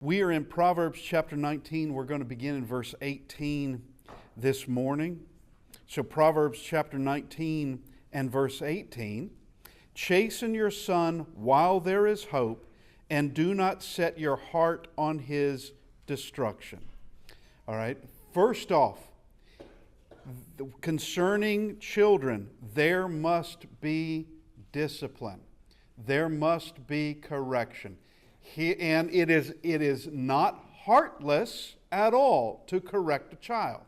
We are in Proverbs chapter 19. We're going to begin in verse 18 this morning. So Proverbs chapter 19 and verse 18. Chasten your son while there is hope, and do not set your heart on his destruction. All right. First off, concerning children, there must be discipline. There must be correction. And it is not heartless at all to correct a child.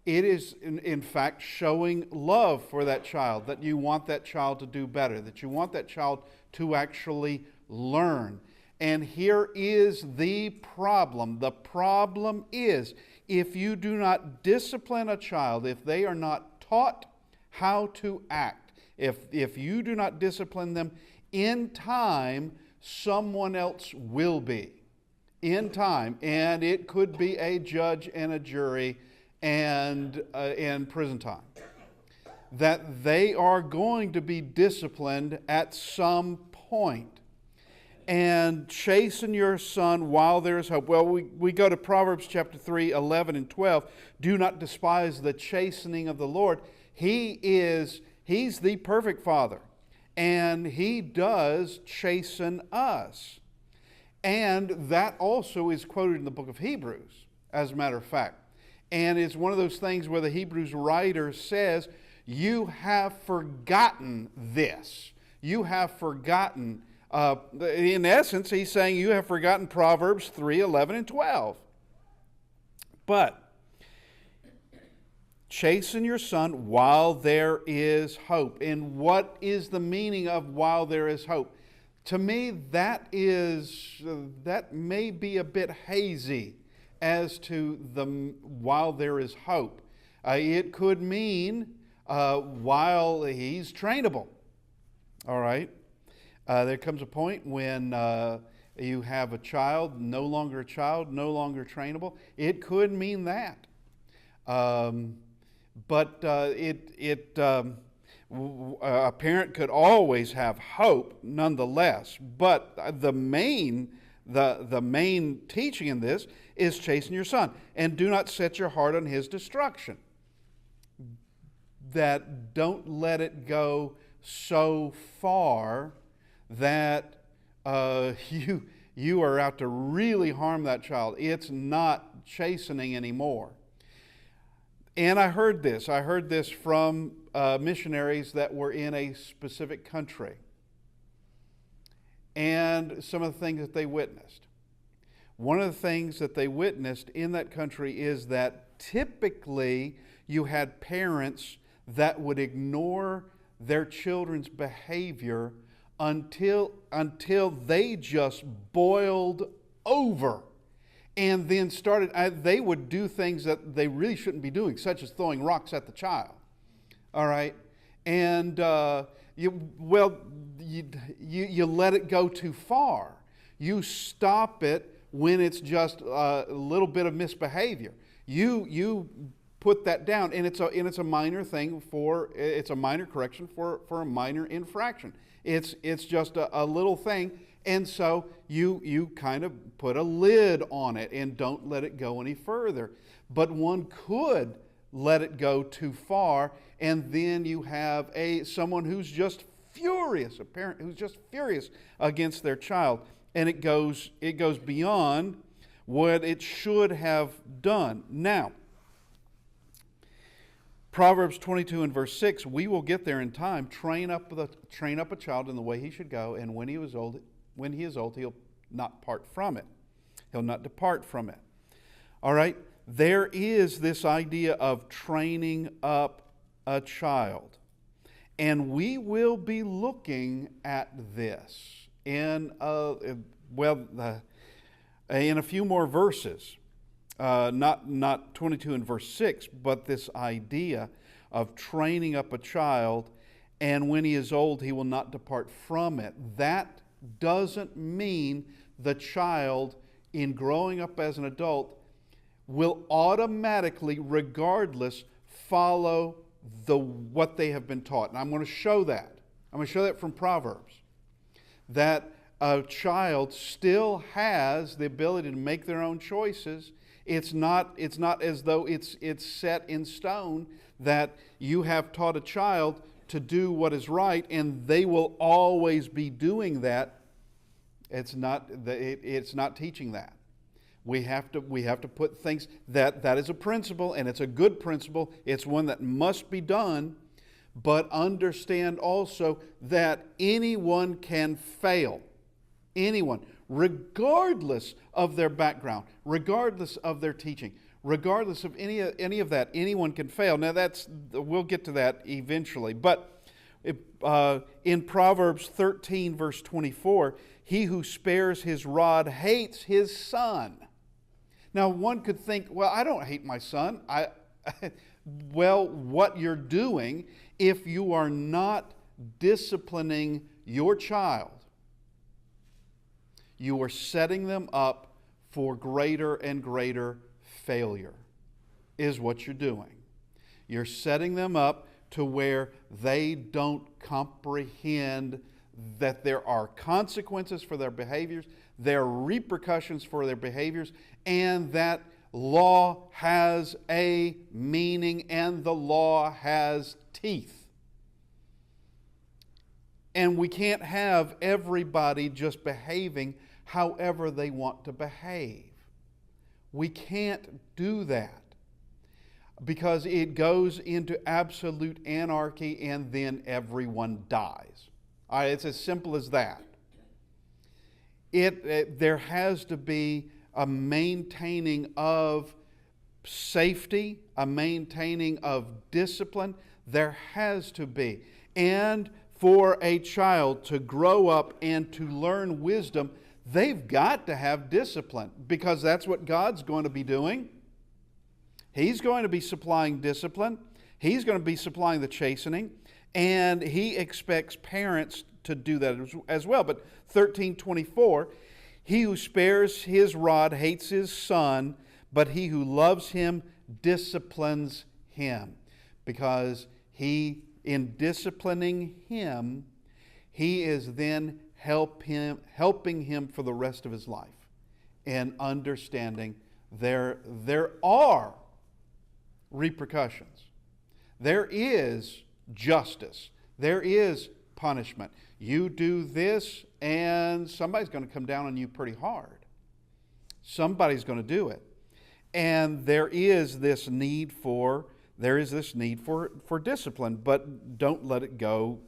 It is, in fact, showing love for that child, that you want that child to do better, that you want that child to actually learn. And here is the problem. The problem is, if you do not discipline a child, if they are not taught how to act, if you do not discipline them, in time, someone else will be. In time. And it could be a judge and a jury and prison time. That they are going to be disciplined at some point. And chasten your son while there is hope. Well, we go to Proverbs chapter 3, 11 and 12. Do not despise the chastening of the Lord. He's the perfect father. And he does chasten us. And that also is quoted in the book of Hebrews, as a matter of fact. And it's one of those things where the Hebrews writer says, you have forgotten this. You have forgotten. In essence, he's saying you have forgotten Proverbs 3, 11, and 12. But chasten your son while there is hope. And what is the meaning of while there is hope? To me, that may be a bit hazy as to the while there is hope. It could mean while he's trainable. All right? There comes a point when you have a child, no longer trainable. It could mean that. But a parent could always have hope nonetheless. But the main teaching in this is chasten your son, and do not set your heart on his destruction. That don't let it go so far that you are out to really harm that child. It's not chastening anymore. And I heard this from missionaries that were in a specific country, and some of the things that they witnessed. One of the things that they witnessed in that country is that typically you had parents that would ignore their children's behavior until they just boiled over. And then they would do things that they really shouldn't be doing, such as throwing rocks at the child. All right? And, you let it go too far. You stop it when it's just a little bit of misbehavior. You put that down, and it's a minor thing it's a minor correction for a minor infraction. It's just a little thing. And so you kind of put a lid on it and don't let it go any further. But one could let it go too far, and then you have someone who's just furious, a parent who's just furious against their child, and it goes beyond what it should have done. Now, Proverbs 22 and verse 6, we will get there in time. Train up a child in the way he should go, and when he is old, he'll not part from it. He'll not depart from it. All right? There is this idea of training up a child. And we will be looking at this in a few more verses. Not 22 and verse 6, but this idea of training up a child, and when he is old, he will not depart from it. That doesn't mean the child, in growing up as an adult, will automatically, regardless, follow what they have been taught. And I'm going to show that. I'm going to show that from Proverbs. That a child still has the ability to make their own choices. It's not as though it's set in stone that you have taught a child to do what is right and they will always be doing that. It's not teaching that. We have to put things that is a principle, and it's a good principle. It's one that must be done, but understand also that anyone can fail. Anyone, regardless of their background, regardless of their teaching, regardless of any of that, anyone can fail. Now we'll get to that eventually. But in Proverbs 13, verse 24, he who spares his rod hates his son. Now one could think, well, I don't hate my son. Well, what you're doing, if you are not disciplining your child, you are setting them up for greater and greater failure, is what you're doing. You're setting them up to where they don't comprehend that there are consequences for their behaviors, there are repercussions for their behaviors, and that law has a meaning and the law has teeth. And we can't have everybody just behaving however they want to behave. We can't do that because it goes into absolute anarchy and then everyone dies. All right, it's as simple as that. There has to be a maintaining of safety, a maintaining of discipline. There has to be. And for a child to grow up and to learn wisdom, they've got to have discipline because that's what God's going to be doing. He's going to be supplying discipline. He's going to be supplying the chastening. And He expects parents to do that as well. But 13:24, he who spares his rod hates his son, but he who loves him disciplines him. Because in disciplining him, he is then helping him for the rest of his life and understanding there are repercussions. There is justice. There is punishment. You do this and somebody's going to come down on you pretty hard. Somebody's going to do it. And there is this need for discipline, but don't let it go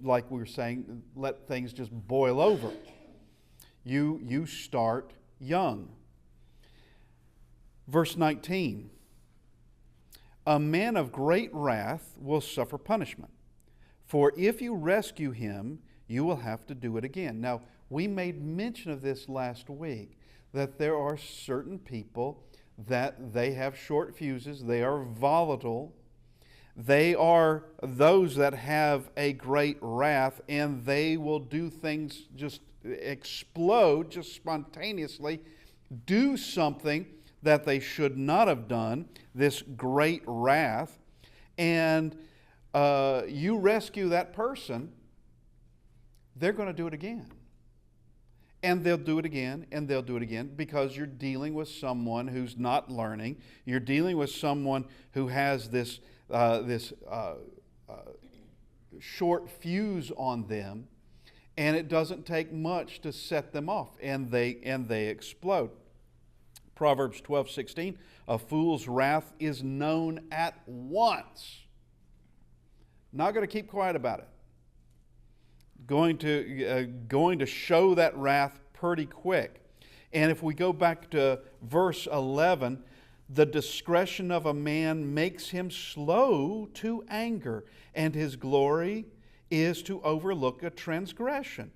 like we were saying, let things just boil over. You start young. Verse 19, a man of great wrath will suffer punishment, for if you rescue him, you will have to do it again. Now, we made mention of this last week, that there are certain people that they have short fuses, they are volatile, they are those that have a great wrath, and they will do things, just explode, just spontaneously, do something that they should not have done, this great wrath, and you rescue that person, they're going to do it again. And they'll do it again, and they'll do it again, because you're dealing with someone who's not learning. You're dealing with someone who has this short fuse on them, and it doesn't take much to set them off, and they explode. Proverbs 12:16, a fool's wrath is known at once. Not going to keep quiet about it. Going to show that wrath pretty quick. And if we go back to verse 11, the discretion of a man makes him slow to anger, and his glory is to overlook a transgression.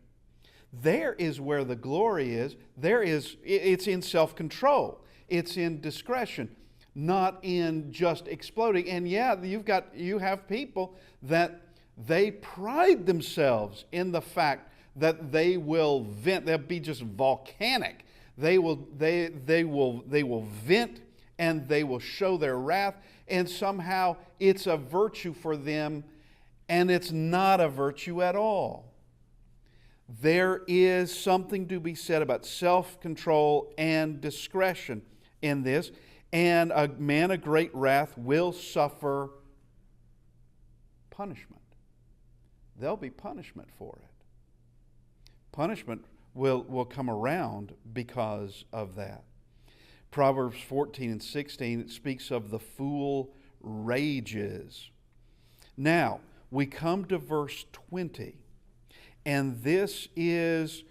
There is where the glory is. It's in self-control. It's in discretion, not in just exploding. And yeah, you have people that they pride themselves in the fact that they will vent. They'll be just volcanic. They will vent, and they will show their wrath, and somehow it's a virtue for them, and it's not a virtue at all. there is something to be said about self-control and discretion in this. And a man of great wrath will suffer punishment. There'll be punishment for it. Punishment will come around because of that. Proverbs 14 and 16, it speaks of the fool rages. Now, we come to verse 20, and this is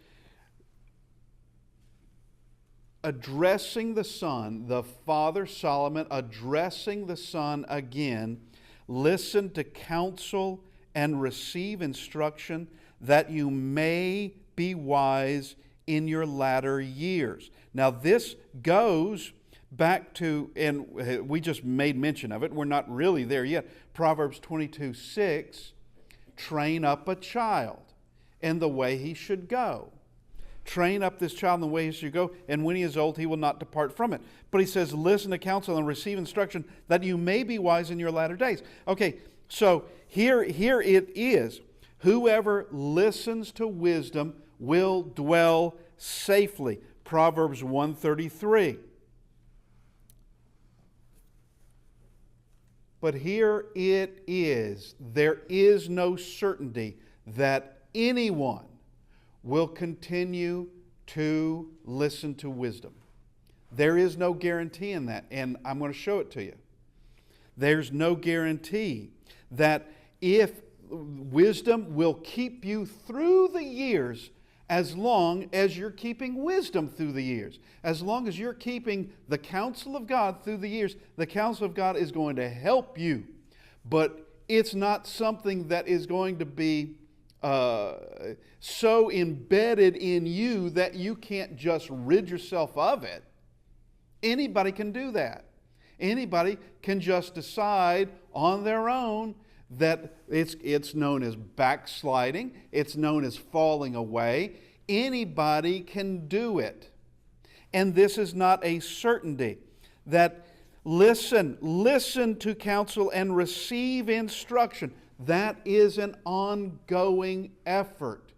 addressing the son, the father Solomon addressing the son again. Listen to counsel and receive instruction, that you may be wise in your latter years. Now this goes back to, and we just made mention of it, we're not really there yet, Proverbs 22:6, train up a child in the way he should go. Train up this child in the way he should go, and when he is old, he will not depart from it. But he says, listen to counsel and receive instruction, that you may be wise in your latter days. Okay, so here it is. Whoever listens to wisdom will dwell safely. Proverbs 1:33. But here it is. There is no certainty that anyone will continue to listen to wisdom. There is no guarantee in that, and I'm going to show it to you. There's no guarantee that if wisdom will keep you through the years, as long as you're keeping wisdom through the years. As long as you're keeping the counsel of God through the years, the counsel of God is going to help you. But it's not something that is going to be so embedded in you that you can't just rid yourself of it. Anybody can do that. Anybody can just decide on their own that it's known as backsliding. It's known as falling away. Anybody can do it. And this is not a certainty. That listen to counsel and receive instruction. That is an ongoing effort.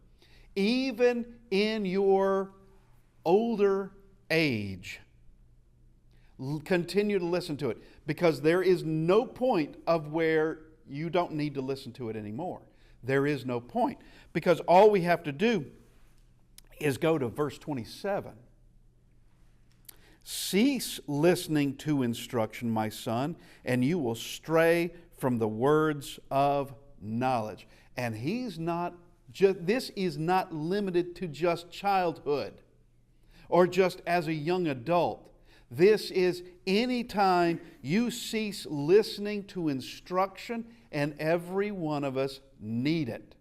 Even in your older age, continue to listen to it, because there is no point of where you don't need to listen to it anymore. There is no point, because all we have to do is go to verse 27. Cease listening to instruction, my son, and you will stray from the words of knowledge. And this is not limited to just childhood or just as a young adult. This is any time you cease listening to instruction, and every one of us need it.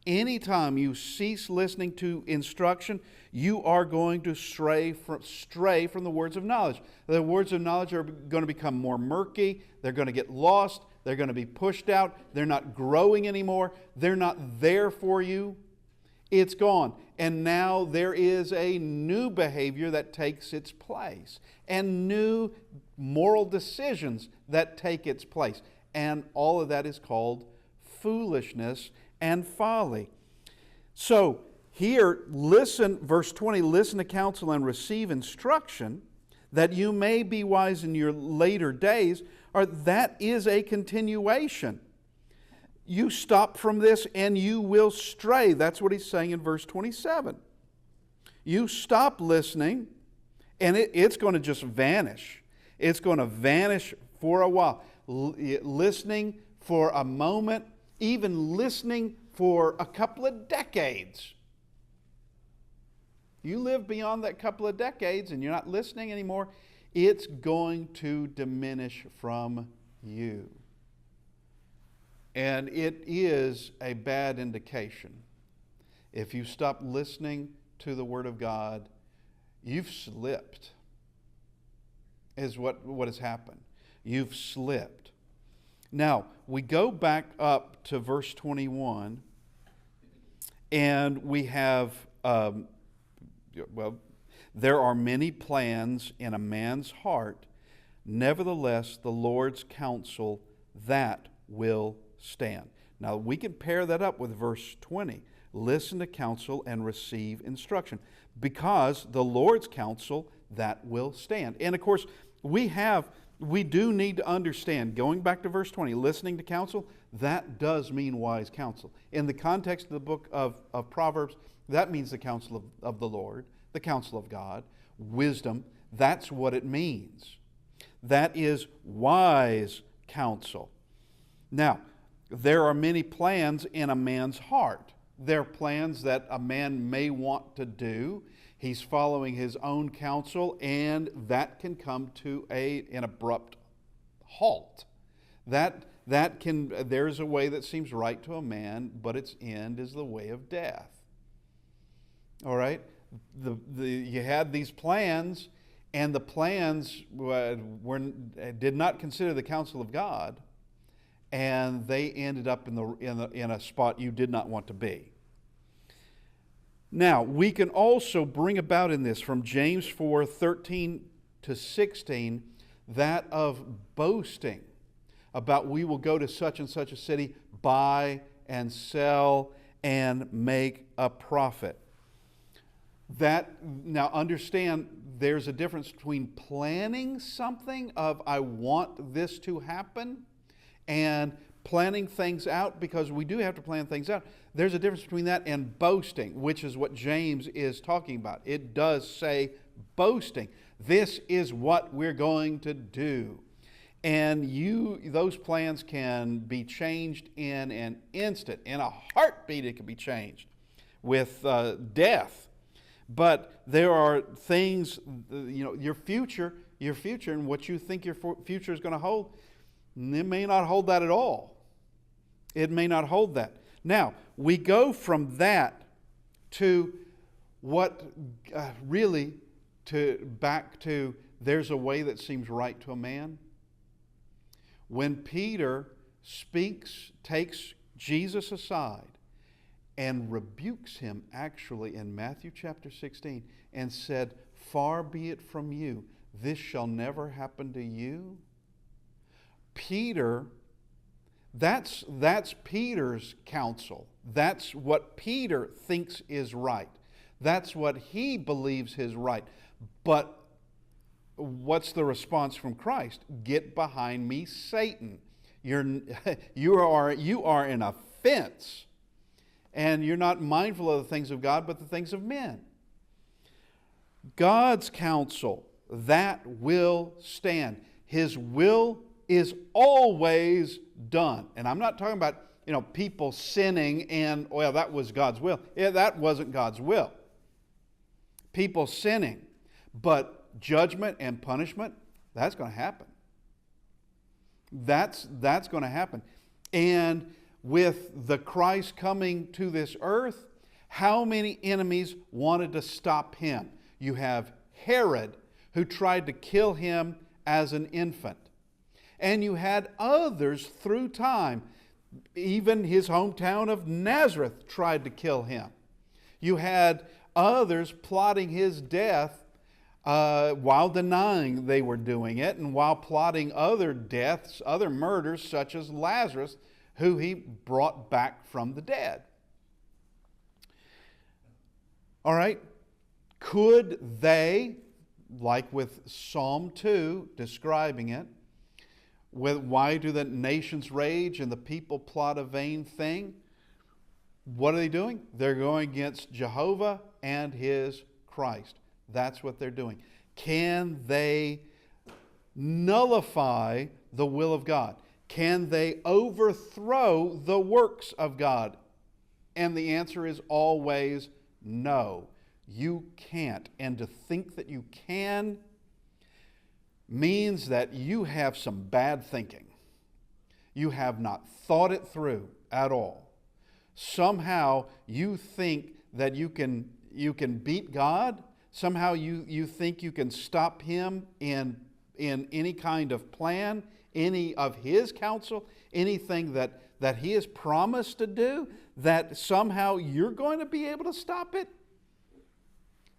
Anytime you cease listening to instruction, you are going to stray from the words of knowledge. The words of knowledge are going to become more murky. They're going to get lost. They're going to be pushed out. They're not growing anymore. They're not there for you. It's gone. And now there is a new behavior that takes its place, and new moral decisions that take its place. And all of that is called foolishness and folly. So here, listen, verse 20, listen to counsel and receive instruction, that you may be wise in your later days. Or that is a continuation. You stop from this and you will stray. That's what he's saying in verse 27. You stop listening and it's going to just vanish. It's going to vanish for a while. Listening for a moment, even listening for a couple of decades. You live beyond that couple of decades and you're not listening anymore, it's going to diminish from you. And it is a bad indication. If you stop listening to the Word of God, you've slipped, is what has happened. You've slipped. Now, we go back up to verse 21, and we have, there are many plans in a man's heart. Nevertheless, the Lord's counsel, that will stand. Now, we can pair that up with verse 20. listen to counsel and receive instruction, because the Lord's counsel, that will stand. And of course, we do need to understand, going back to verse 20, listening to counsel, that does mean wise counsel. In the context of the book of Proverbs, that means the counsel of the Lord, the counsel of God, wisdom. That's what it means. That is wise counsel. Now, there are many plans in a man's heart. There are plans that a man may want to do. He's following his own counsel, and that can come to an abrupt halt. There's a way that seems right to a man, but its end is the way of death. All right? You had these plans, and the plans did not consider the counsel of God, and they ended up in a spot you did not want to be. Now, we can also bring about in this from James 4:13 to 16, that of boasting about we will go to such and such a city, buy and sell and make a profit. Now understand, there's a difference between planning something of I want this to happen and planning things out, because we do have to plan things out. There's a difference between that and boasting, which is what James is talking about. It does say boasting. This is what we're going to do. And those plans can be changed in an instant. In a heartbeat, it can be changed with death. But there are things, your future and what you think your future is going to hold, it may not hold that at all. It may not hold that. Now, we go from that to what back to there's a way that seems right to a man. When Peter takes Jesus aside and rebukes him actually in Matthew chapter 16 and said, "Far be it from you, this shall never happen to you." Peter, that's Peter's counsel. That's what Peter thinks is right. That's what he believes is right. But what's the response from Christ? "Get behind me, Satan. You are an offense. And you're not mindful of the things of God, but the things of men." God's counsel, that will stand. His will is always done. And I'm not talking about, people sinning and, that was God's will. Yeah, that wasn't God's will. People sinning. But judgment and punishment, that's going to happen. That's going to happen. And with the Christ coming to this earth, how many enemies wanted to stop him? You have Herod, who tried to kill him as an infant. And you had others through time. Even his hometown of Nazareth tried to kill him. You had others plotting his death while denying they were doing it, and while plotting other deaths, other murders, such as Lazarus, who he brought back from the dead. All right? Could they, like with Psalm 2 describing it, why do the nations rage and the people plot a vain thing? What are they doing? They're going against Jehovah and his Christ. That's what they're doing. Can they nullify the will of God? Can they overthrow the works of God? And the answer is always no. You can't. And to think that you can means that you have some bad thinking. You have not thought it through at all. Somehow you think that you can beat God. Somehow you think you can stop him in any kind of plan, any of his counsel, anything that he has promised to do, that somehow you're going to be able to stop it.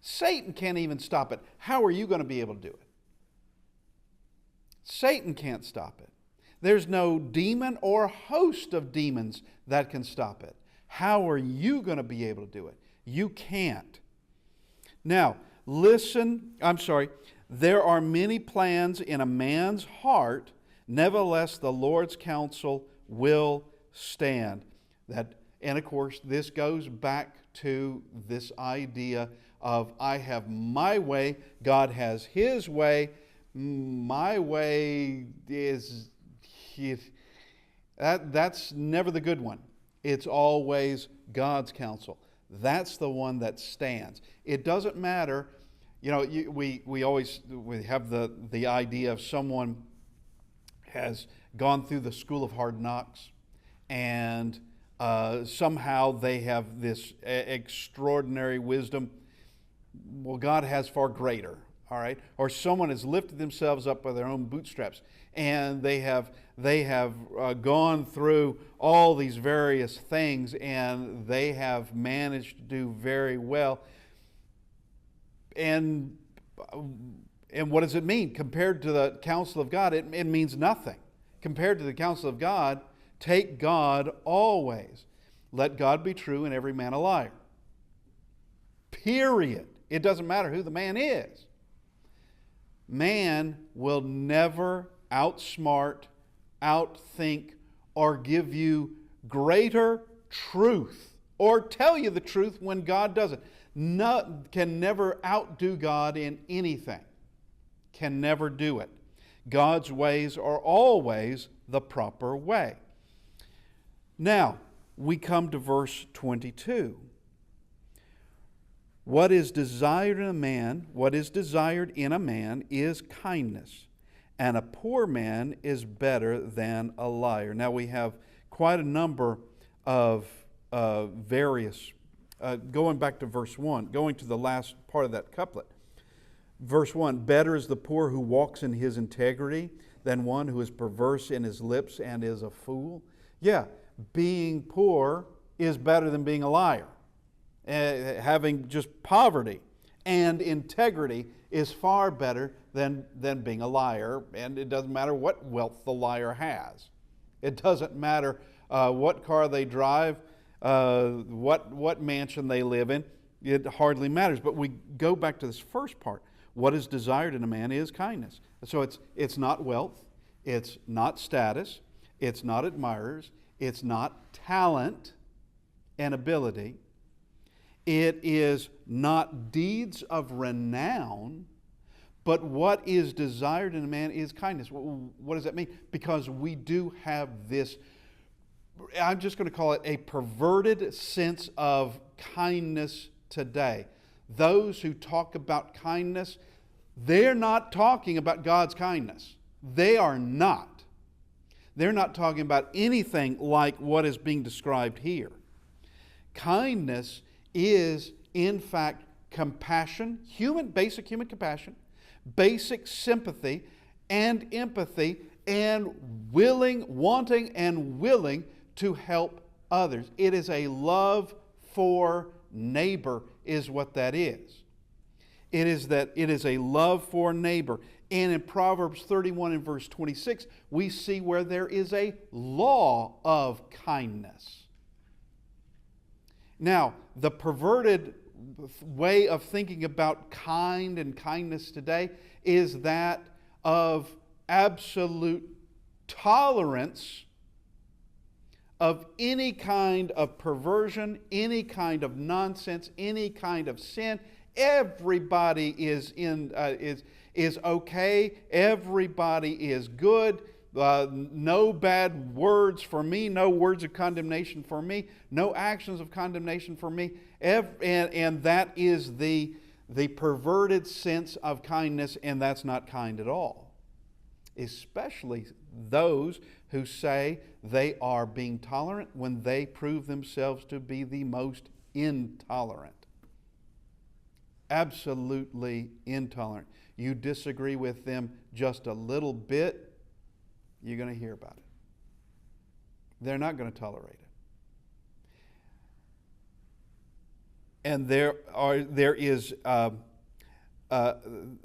Satan can't even stop it. How are you going to be able to do it? Satan can't stop it. There's no demon or host of demons that can stop it. How are you going to be able to do it? You can't. Now, there are many plans in a man's heart, nevertheless the Lord's counsel will stand. And of course, this goes back to this idea of I have my way, God has His way. My way that's never the good one. It's always God's counsel. That's the one that stands. It doesn't matter. We have the idea of someone has gone through the school of hard knocks, and somehow they have this extraordinary wisdom. Well, God has far greater. All right, or someone has lifted themselves up by their own bootstraps, and they have gone through all these various things, and they have managed to do very well. And what does it mean compared to the counsel of God? It means nothing. Compared to the counsel of God, take God always. Let God be true and every man a liar. Period. It doesn't matter who the man is. Man will never outsmart, outthink, or give you greater truth, or tell you the truth when God doesn't. Can never outdo God in anything. Can never do it. God's ways are always the proper way. Now, we come to verse 22. What is desired in a man is kindness, and a poor man is better than a liar. Now we have quite a number of various, going back to verse 1, going to the last part of that couplet. Verse 1, better is the poor who walks in his integrity than one who is perverse in his lips and is a fool. Yeah, being poor is better than being a liar. Having just poverty and integrity is far better than being a liar. And it doesn't matter what wealth the liar has. It doesn't matter what car they drive, what mansion they live in. It hardly matters. But we go back to this first part. What is desired in a man is kindness. So it's not wealth. It's not status. It's not admirers. It's not talent and ability. It is not deeds of renown, but what is desired in a man is kindness. What does that mean? Because we do have this, I'm just going to call it a perverted sense of kindness today. Those who talk about kindness, they're not talking about God's kindness. They are not. They're not talking about anything like what is being described here. Kindness is, in fact, compassion, basic human compassion, basic sympathy and empathy, and wanting and willing to help others. It is a love for neighbor is what that is. It is a love for neighbor. And in Proverbs 31 and verse 26, we see where there is a law of kindness. Now, the perverted way of thinking about kind and kindness today is that of absolute tolerance of any kind of perversion, any kind of nonsense, any kind of sin. Everybody is okay. Everybody is good. No bad words for me, no words of condemnation for me, no actions of condemnation for me. And that is the perverted sense of kindness, and that's not kind at all. Especially those who say they are being tolerant when they prove themselves to be the most intolerant. Absolutely intolerant. You disagree with them just a little bit, you're going to hear about it. They're not going to tolerate it. And there is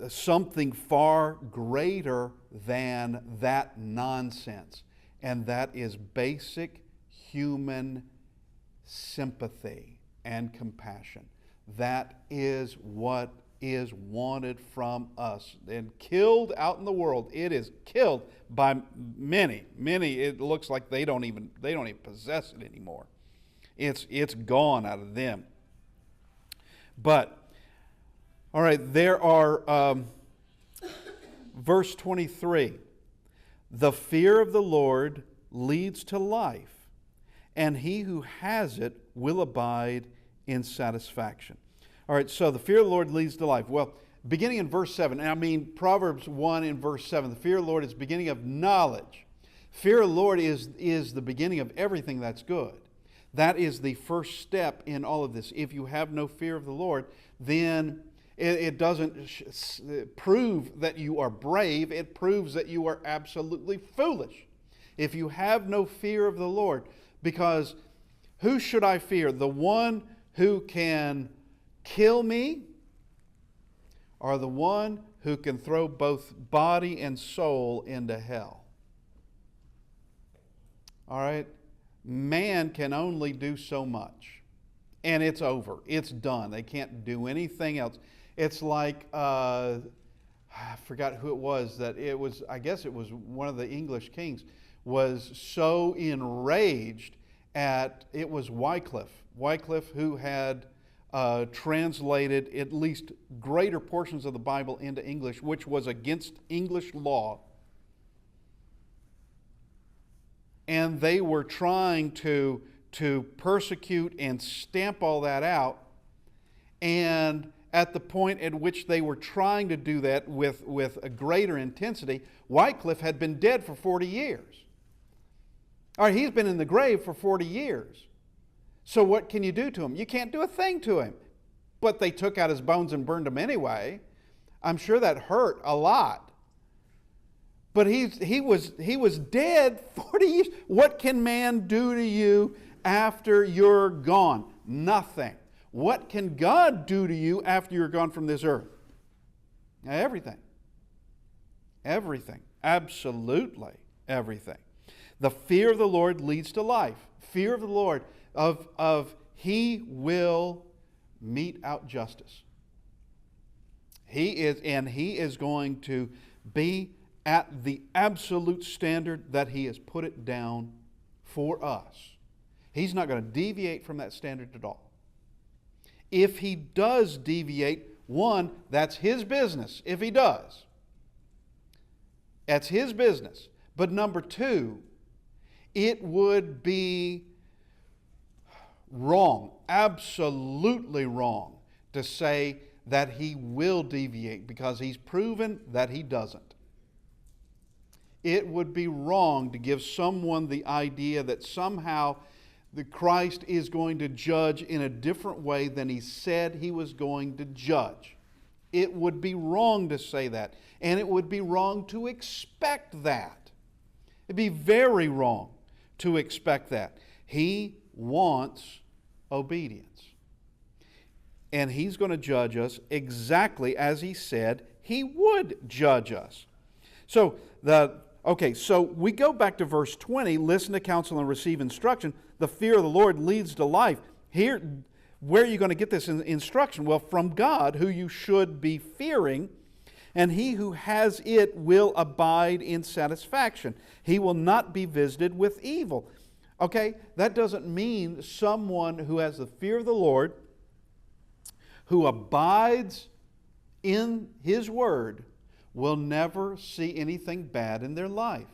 something far greater than that nonsense, and that is basic human sympathy and compassion. That is what is wanted from us and killed out in the world. It is killed by many. It looks like they don't even possess it anymore. It's gone out of them. But all right, there are verse 23. The fear of the Lord leads to life, and he who has it will abide in satisfaction. All right, so the fear of the Lord leads to life. Well, beginning in verse 7, and I mean Proverbs 1 in verse 7, the fear of the Lord is the beginning of knowledge. Fear of the Lord is the beginning of everything that's good. That is the first step in all of this. If you have no fear of the Lord, then it doesn't prove that you are brave. It proves that you are absolutely foolish. If you have no fear of the Lord, because who should I fear? The one who can kill me, or the one who can throw both body and soul into hell? All right? Man can only do so much, and it's over. It's done. They can't do anything else. It's like, I forgot who it was, I guess it was one of the English kings, was so enraged it was Wycliffe who had translated at least greater portions of the Bible into English, which was against English law. And they were trying to persecute and stamp all that out. And at the point at which they were trying to do that with a greater intensity, Wycliffe had been dead for 40 years. All right, he's been in the grave for 40 years. So what can you do to him? You can't do a thing to him. But they took out his bones and burned them anyway. I'm sure that hurt a lot. But he was dead 40 years. What can man do to you after you're gone? Nothing. What can God do to you after you're gone from this earth? Everything. Everything. Absolutely everything. The fear of the Lord leads to life. Fear of the Lord of He will mete out justice. He is going to be at the absolute standard that He has put it down for us. He's not going to deviate from that standard at all. If He does deviate, one, that's His business. If He does, that's His business. But number two, it would be wrong, absolutely wrong, to say that He will deviate, because He's proven that He doesn't. It would be wrong to give someone the idea that somehow the Christ is going to judge in a different way than He said He was going to judge. It would be wrong to say that, and it would be wrong to expect that. It'd be very wrong to expect that. He wants obedience. And He's going to judge us exactly as He said He would judge us. So we go back to verse 20, listen to counsel and receive instruction. The fear of the Lord leads to life. Here, where are you going to get this instruction? Well, from God, who you should be fearing, and he who has it will abide in satisfaction. He will not be visited with evil. Okay, that doesn't mean someone who has the fear of the Lord, who abides in His Word, will never see anything bad in their life.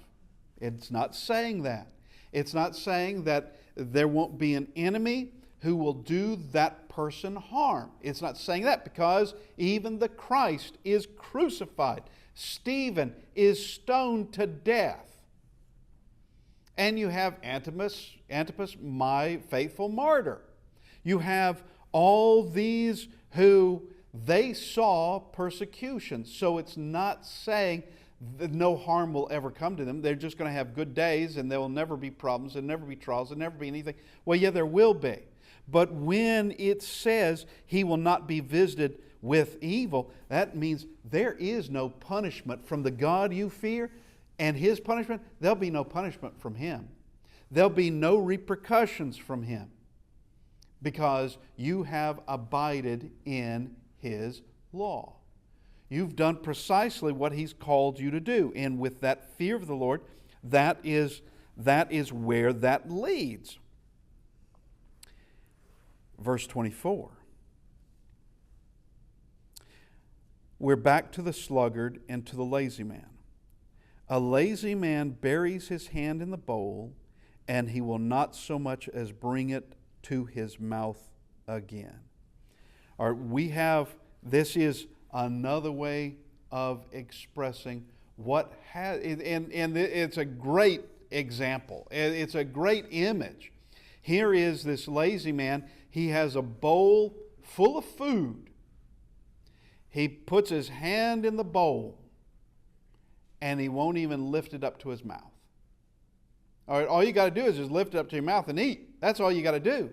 It's not saying that. It's not saying that there won't be an enemy who will do that person harm. It's not saying that, because even the Christ is crucified. Stephen is stoned to death. And you have Antipas, my faithful martyr. You have all these who they saw persecution. So it's not saying that no harm will ever come to them. They're just going to have good days, and there will never be problems, there'll never be trials, there'll never be anything. Well, yeah, there will be. But when it says He will not be visited with evil, that means there is no punishment from the God you fear, and His punishment. There'll be no punishment from Him. There'll be no repercussions from Him. because you have abided in His law. You've done precisely what He's called you to do. And with that fear of the Lord, that is where that leads. Verse 24. We're back to the sluggard and to the lazy man. A lazy man buries his hand in the bowl, and he will not so much as bring it to his mouth again. All right, this is another way of expressing what has, and it's a great example. It's a great image. Here is this lazy man. He has a bowl full of food. He puts his hand in the bowl, and he won't even lift it up to his mouth. All right, all you got to do is just lift it up to your mouth and eat. That's all you got to do.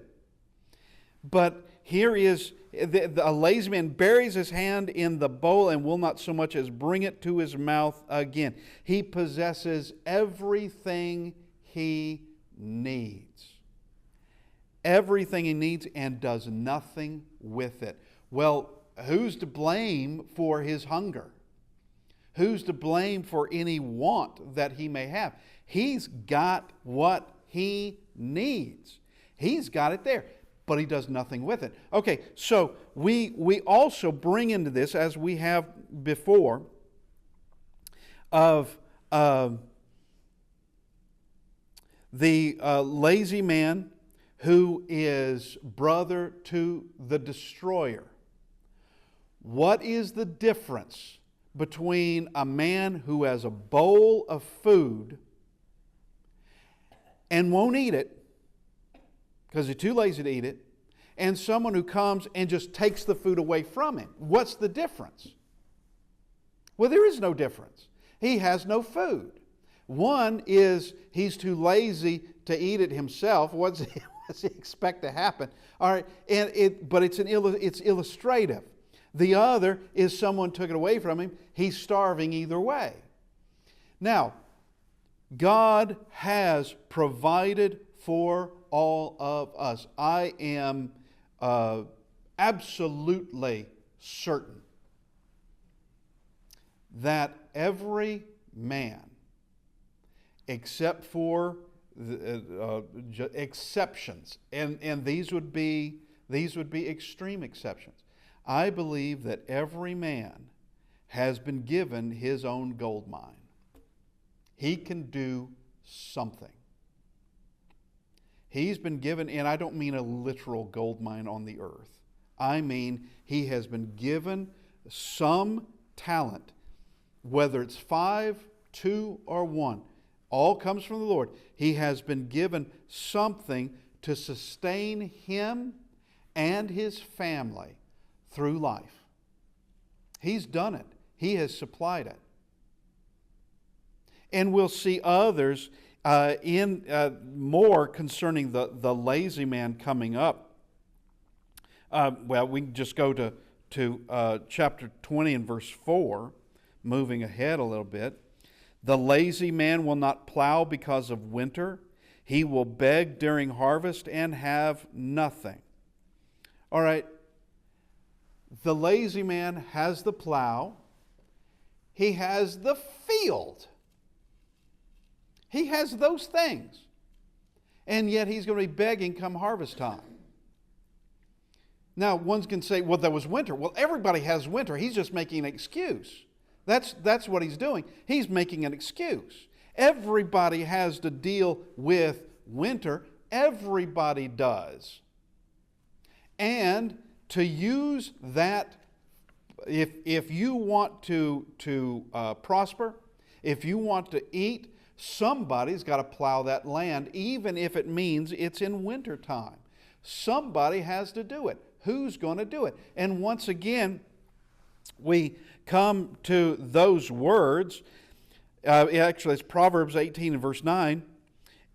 But here is a lazy man buries his hand in the bowl and will not so much as bring it to his mouth again. He possesses everything he needs. Everything he needs, and does nothing with it. Well, who's to blame for his hunger? Who's to blame for any want that he may have? He's got what he needs. He's got it there, but he does nothing with it. Okay, so we also bring into this, as we have before, of the lazy man who is brother to the destroyer. What is the difference between a man who has a bowl of food and won't eat it because he's too lazy to eat it, and someone who comes and just takes the food away from him? What's the difference? Well, there is no difference. He has no food. One is he's too lazy to eat it himself. What does he expect to happen? All right, but it's illustrative. The other is someone took it away from him. He's starving either way. Now, God has provided for all of us. I am absolutely certain that every man, except for exceptions, and these would be extreme exceptions, I believe that every man has been given his own gold mine. He can do something. He's been given, and I don't mean a literal gold mine on the earth. I mean he has been given some talent, whether it's 5, 2, or 1. All comes from the Lord. He has been given something to sustain him and his family through life. He's done it. He has supplied it. And we'll see others more concerning the lazy man coming up. Well, we can just go to chapter 20 and verse 4, moving ahead a little bit. The lazy man will not plow because of winter. He will beg during harvest and have nothing. All right. The lazy man has the plow. He has the field. He has those things. And yet he's going to be begging come harvest time. Now, one can say, well, there was winter. Well, everybody has winter. He's just making an excuse. That's what he's doing. He's making an excuse. Everybody has to deal with winter. Everybody does. And to use that, if you want to prosper, if you want to eat, somebody's got to plow that land, even if it means it's in winter time. Somebody has to do it. Who's going to do it? And once again, we come to those words. Actually, it's Proverbs 18 and verse 9.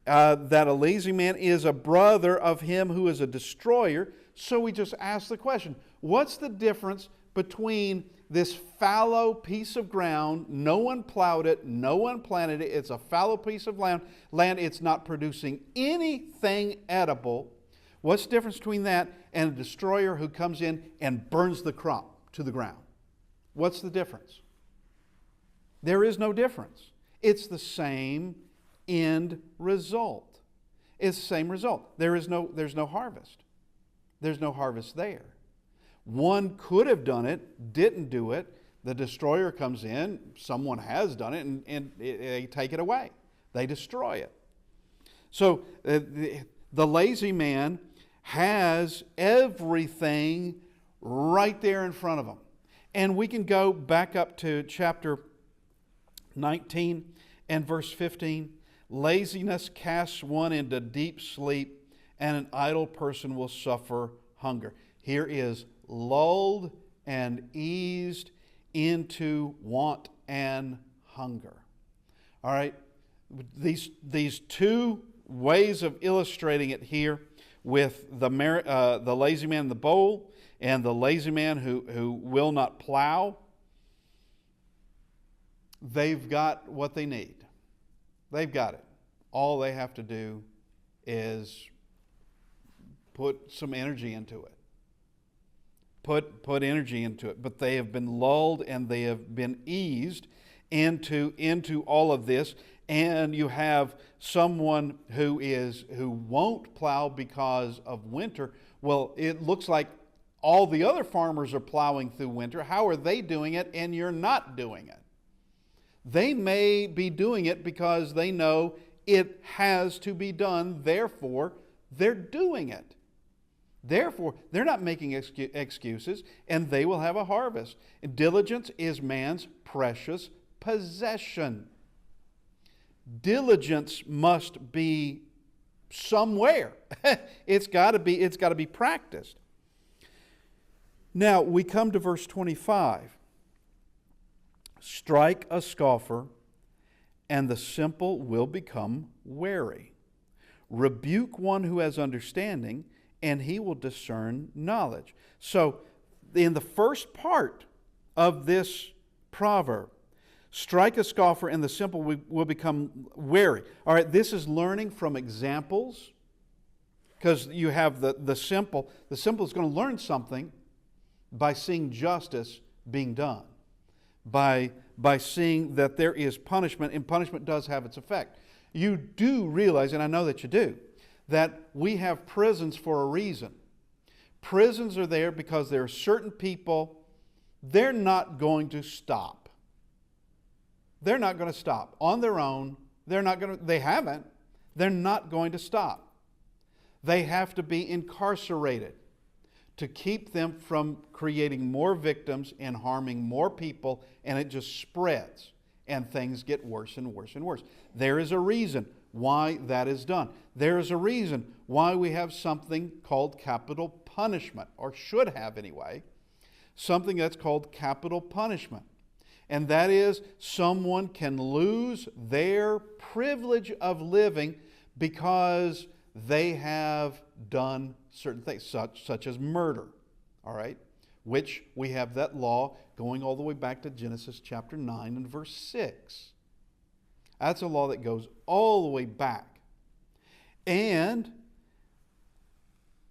That a lazy man is a brother of him who is a destroyer. So we just ask the question, what's the difference between this fallow piece of ground? No one plowed it, no one planted it. It's a fallow piece of land. It's not producing anything edible, What's the difference between that and a destroyer who comes in and burns the crop to the ground? What's the difference? There is no difference. It's the same end result. It's the same result. There's no harvest. There's no harvest there. One could have done it, didn't do it. The destroyer comes in, someone has done it, and they take it away. They destroy it. So the lazy man has everything right there in front of him. And we can go back up to chapter 19 and verse 15. Laziness casts one into deep sleep, and an idle person will suffer hunger. Here is lulled and eased into want and hunger. All right, these two ways of illustrating it here with the lazy man in the bowl and the lazy man who will not plow. They've got what they need. They've got it. All they have to do is put some energy into it. Put energy into it. But they have been lulled and they have been eased into all of this. And you have someone who won't plow because of winter. Well, it looks like all the other farmers are plowing through winter. How are they doing it and you're not doing it? They may be doing it because they know it has to be done. Therefore, they're doing it. Therefore, they're not making excuses, and they will have a harvest. Diligence is man's precious possession. Diligence must be somewhere. It's got to be practiced. Now, we come to verse 25. Strike a scoffer, and the simple will become wary. Rebuke one who has understanding, and he will discern knowledge. So, in the first part of this proverb, strike a scoffer, and the simple will become wary. All right, this is learning from examples, because you have the simple. The simple is going to learn something by seeing justice being done. By seeing that there is punishment, and punishment does have its effect. You do realize, and I know that you do, that we have prisons for a reason. Prisons are there because there are certain people, they're not going to stop. They're not going to stop. On their own, they're not going to stop. They have to be incarcerated to keep them from creating more victims and harming more people, and it just spreads, and things get worse and worse and worse. There is a reason why that is done. There is a reason why we have something called capital punishment, or should have anyway, something that's called capital punishment. And that is, someone can lose their privilege of living because they have done certain things, such as murder, all right? Which we have that law going all the way back to Genesis chapter 9 and verse 6. That's a law that goes all the way back. And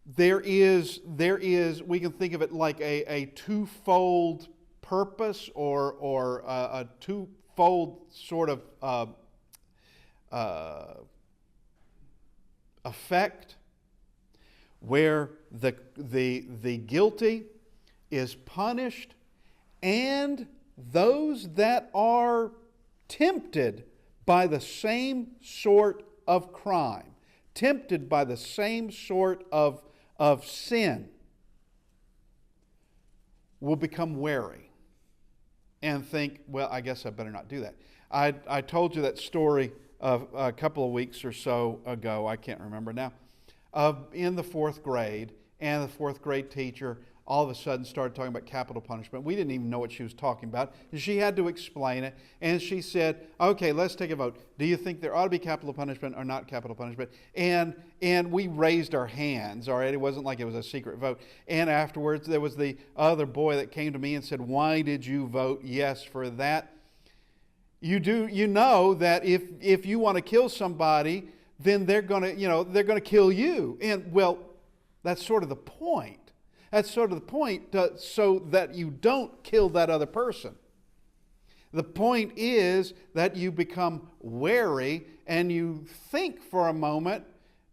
there is we can think of it like a twofold purpose or a twofold sort of effect, where the guilty is punished, and those that are tempted by the same sort of crime, tempted by the same sort of sin, will become wary and think, well, I guess I better not do that. I told you that story of a couple of weeks or so ago, I can't remember now, in the fourth grade, and the fourth grade teacher all of a sudden started talking about capital punishment. We didn't even know what she was talking about. And she had to explain it. And she said, okay, let's take a vote. Do you think there ought to be capital punishment or not capital punishment? And we raised our hands, all right? It wasn't like it was a secret vote. And afterwards, there was the other boy that came to me and said, why did you vote yes for that? You know that if you want to kill somebody, then they're going to kill you. And well, That's sort of the point. That's sort of the point so that you don't kill that other person. The point is that you become wary and you think for a moment,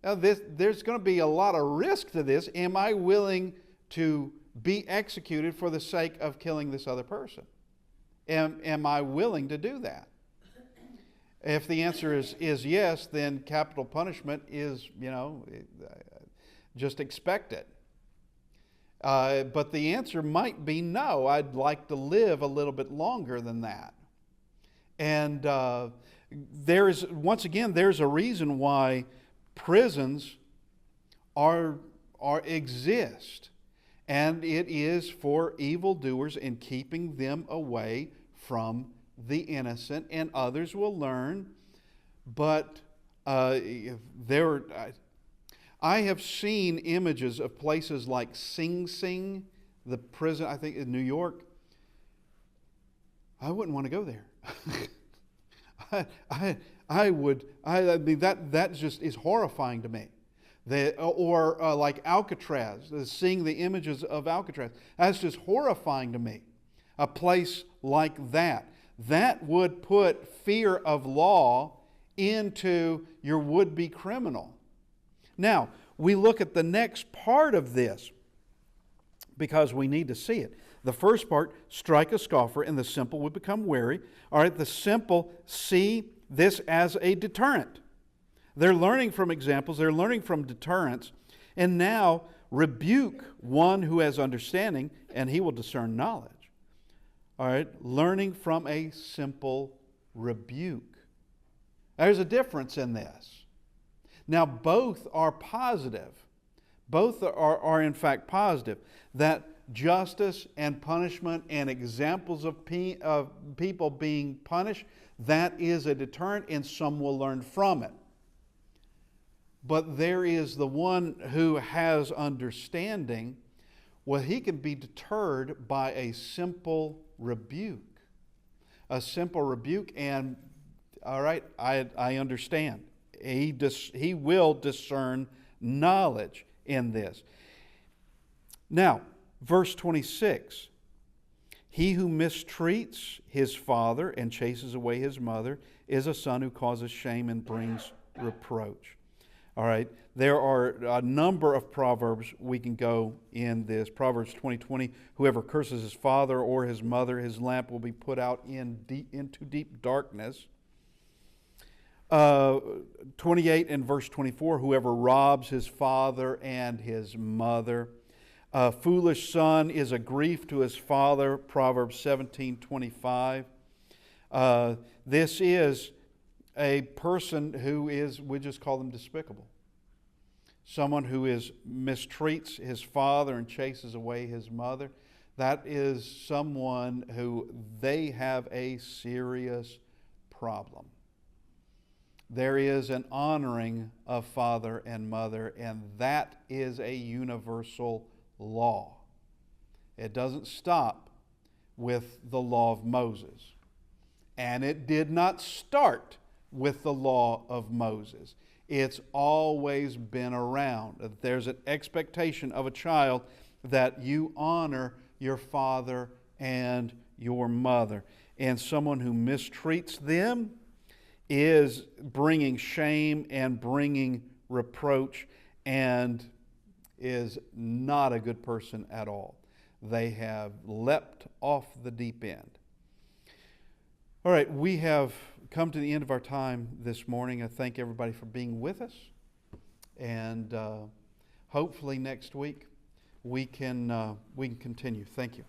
there's going to be a lot of risk to this. Am I willing to be executed for the sake of killing this other person? Am I willing to do that? If the answer is yes, then capital punishment is, just expect it. But the answer might be no. I'd like to live a little bit longer than that. And there's a reason why prisons exist. And it is for evildoers in keeping them away from the innocent, and others will learn. But I have seen images of places like Sing Sing, the prison, I think in New York. I wouldn't want to go there. I mean that just is horrifying to me. Or like Alcatraz, seeing the images of Alcatraz. That's just horrifying to me. A place like that. That would put fear of law into your would-be criminal. Now, we look at the next part of this because we need to see it. The first part, strike a scoffer, and the simple would become wary. All right, the simple see this as a deterrent. They're learning from examples, they're learning from deterrents, and now rebuke one who has understanding, and he will discern knowledge. All right, learning from a simple rebuke. There's a difference in this. Now, both are positive. Both are in fact positive. That justice and punishment and examples of people being punished, that is a deterrent, and some will learn from it. But there is the one who has understanding. Well, he can be deterred by a simple rebuke. A simple rebuke, and all right, I understand. He will discern knowledge in this. Now, verse 26. He who mistreats his father and chases away his mother is a son who causes shame and brings reproach. All right, there are a number of proverbs we can go in this. Proverbs 20:20, whoever curses his father or his mother, his lamp will be put out into deep darkness. 28 and verse 24, whoever robs his father and his mother. A foolish son is a grief to his father, Proverbs 17:25. This is a person who is, we just call them despicable. Someone who mistreats his father and chases away his mother. That is someone who they have a serious problem. There is an honoring of father and mother, and that is a universal law. It doesn't stop with the law of Moses. And it did not start with the law of Moses. It's always been around. There's an expectation of a child that you honor your father and your mother. And someone who mistreats them is bringing shame and bringing reproach and is not a good person at all. They have leapt off the deep end. All right, we have come to the end of our time this morning. I thank everybody for being with us. And hopefully next week we can continue. Thank you.